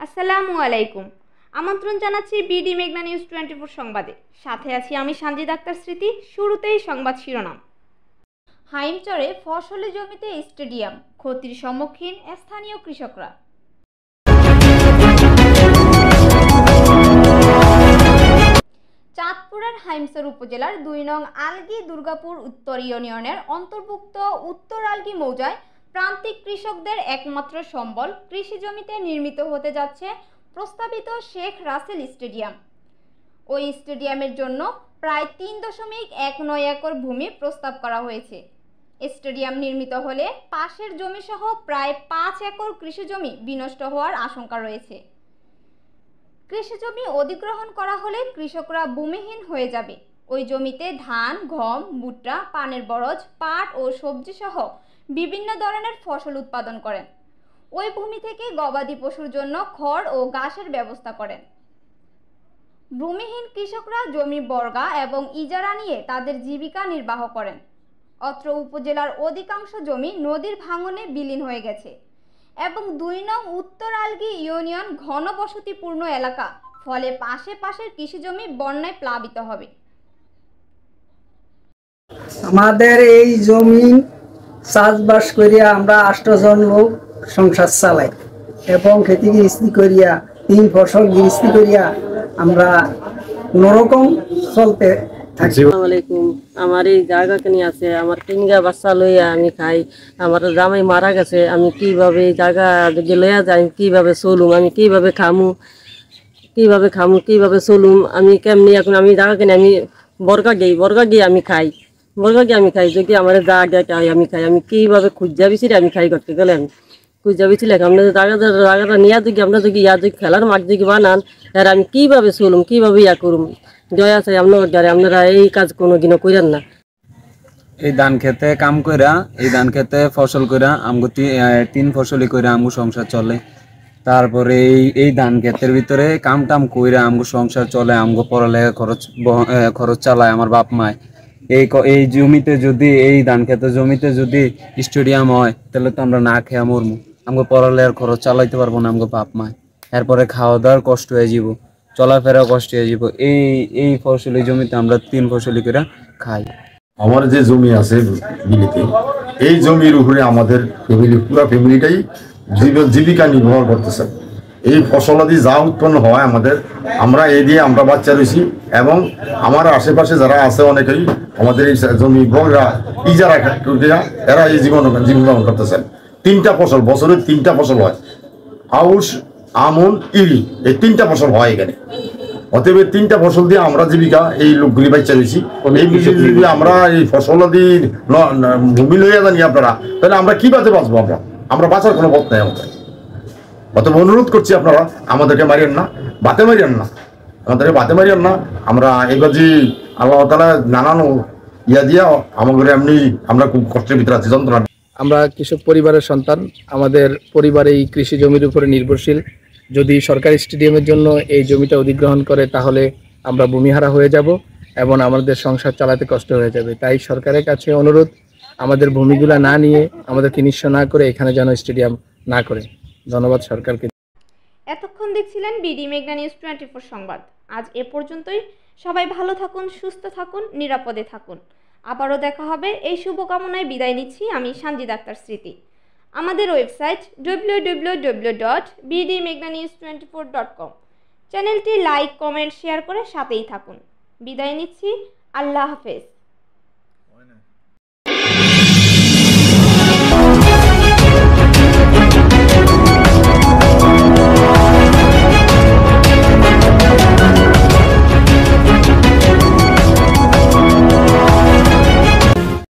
আসসালামু আলাইকুম। আমন্ত্রণ জানাচ্ছি বিডি মেঘনা নিউজ 24 সংবাদে। সাথে আছি আমি সানজিদ আক্তার স্মৃতি। শুরুতেই সংবাদ শিরোনাম। হাইমচরে ফসলি জমিতে স্টেডিয়াম, ক্ষতির সম্মুখীন স্থানীয় কৃষকরা। চাঁদপুরের হাইমচর উপজেলার 2 নং আলগি দুর্গাপুর উত্তর ইউনিয়নের অন্তর্ভুক্ত উত্তর আলগি মৌজায় প্রান্তিক কৃষকদের একমাত্র সম্বল কৃষি জমিতে নির্মিত হতে যাচ্ছে প্রস্তাবিত শেখ রাসেল স্টেডিয়াম। ওই স্টেডিয়ামের জন্য প্রায় 3.19 একর ভূমি প্রস্তাব করা হয়েছে। স্টেডিয়াম নির্মিত হলে পাশের জমিসহ প্রায় 5 একর কৃষি জমি বিনষ্ট হওয়ার আশঙ্কা রয়েছে। কৃষি জমি অধিগ্রহণ করা হলে কৃষকরা ভূমিহীন হয়ে যাবে। ওই জমিতে ধান, গম, ভুট্টা, পানের বরজ, পাট ও সবজি সহ বিভিন্ন ধরনের ফসল উৎপাদন করেন। ওই ভূমি থেকে গবাদি পশুর জন্য খড় ও ঘাসের ব্যবস্থা করেন। ভূমিহীন কৃষকরা জমি বর্গা এবং ইজারা নিয়ে তাদের জীবিকা নির্বাহ করেন। অত্র উপজেলার অধিকাংশ জমি নদীর ভাঙনে বিলীন হয়ে গেছে এবং 2 নং উত্তর আলগি ইউনিয়ন ঘনবসতিপূর্ণ এলাকা, ফলে পাশের কৃষি জমি বন্যায় প্লাবিত হবে। আমাদের এই জমি চাষবাস করিয়া আমরা 8 জন লোক সংসার চালাই এবং খেতে গৃহস্থী করিয়া 3 ফসল গৃহস্থী করিয়া আমরা কোনোরকম চলতে থাকি। আসসালামু আলাইকুম। আমার এই জায়গা কিনে আছে, আমার 3 গা বাচ্চা লইয়া আমি খাই। আমার জামাই মারা গেছে, আমি কিভাবে এই জায়গা যদি লইয়া যাই, কিভাবে চলুম, আমি কিভাবে খামু, কিভাবে চলুম, আমি কেমনি এখন আমি জায়গা কিনে আমি বর্গা গিয়ে আমি খাই, যদি আমার জায়গা খাই আমি খাই, আমি কিভাবে খুঁজা বিচিরে আমি খাই করতে গেলে আমি খুঁজা বিচিলে আমরা জায়গাটা নিয়ে যদি আমরা যদি খেলার মাঠ যদি বানান, আর আমি কিভাবে চলুম, কিভাবে করুম। জয় আছে আপনারা এই কাজ কোনোদিনও করেন না। এই ধান খেতে কাম কইরা, এই ধান খেতে ফসল কইরা আমগো 3 ফসলি কইরা আমগো সংসার চলে। তারপরে এই ধান ক্ষেতের ভিতরে কাম টাম কইরা আমগো সংসার চলে, আমগো পড়ালেখা খরচ চালায় আমার বাপ মায়। এই জমিতে যদি এই ধান খেতের জমিতে যদি স্টেডিয়াম হয়, তাহলে তো আমরা না খেয়ে মরমু। আমগো পড়ালেখার খরচ চালাইতে পারবো না আমগো বাপ মায়। এরপরে খাওয়া দাওয়ার কষ্ট হয়ে যাব, চলাফেরা কষ্ট হয়ে যাব। এই ফসলি জমিতে আমরা 3 ফসলি করে খাই। আমার যে জমি আছে বিলিতে, এই জমির উপরে আমাদের পুরো ফ্যামিলিটাই জীবিকা নির্ভর করতেছে। এই ফসলাদি যা উৎপন্ন হয় আমরা এই দিয়ে আমরা বাচ্চা রয়েছি এবং আমার আশেপাশে যারা আছে অনেকেই আমাদের এই জমি ইজারা এরা এই জীবন যাপন করতেছেন। 3টা ফসল, বছরে 3টা ফসল হয়, আউশ, আমন, ইরি, এই 3টা ফসল হয় এখানে। অতএব 3টা ফসল দিয়ে আমরা জীবিকা এই লোকগুলি বাচ্চা রয়েছি। এই যদি আমরা এই ফসলাদি ভূমি লইয়া জানি আপনারা, তাহলে আমরা কি বাঁচে বাঁচবো? আমরা বাঁচার কোনো পথ নেই আমাদের। অতএব অনুরোধ করছি আপনারা আমাদেরকে মারিয়েন না, বাতে মারিয়েন না। আমরা এবার যে আল্লাহ তাআলা নানান ইয়া দিয়া আমাদের এমনি আমরা খুব কষ্টের ভিতরে আছি, যন্ত্রণা। আমরা কৃষক পরিবারের সন্তান, আমাদের পরিবার এই কৃষি জমির উপরে নির্ভরশীল। যদি সরকারি স্টেডিয়ামের জন্য এই জমিটা অধিগ্রহণ করে, তাহলে আমরা ভূমিহারা হয়ে যাব এবং আমাদের সংসার চালাতে কষ্ট হয়ে যাবে। তাই সরকারের কাছে অনুরোধ, আমাদের ভূমিগুলা না নিয়ে, আমাদেরকে নিঃস্ব না করে এখানে যেন স্টেডিয়াম না করে। ধন্যবাদ সরকারকে। এতক্ষণ দেখছিলেন বিডি মেঘনা নিউজ 24 সংবাদ। আজ এ পর্যন্তই। সবাই ভালো থাকুন, সুস্থ থাকুন, নিরাপদে থাকুন। আবারও দেখা হবে এই শুভকামনায় বিদায় নিচ্ছি আমি সানজিদ আক্তার স্মৃতি। আমাদের ওয়েবসাইট www.bdmeghnanews24.com। চ্যানেলটি লাইক, কমেন্ট, শেয়ার করে সাথেই থাকুন। বিদায় নিচ্ছি। আল্লাহ হাফেজ।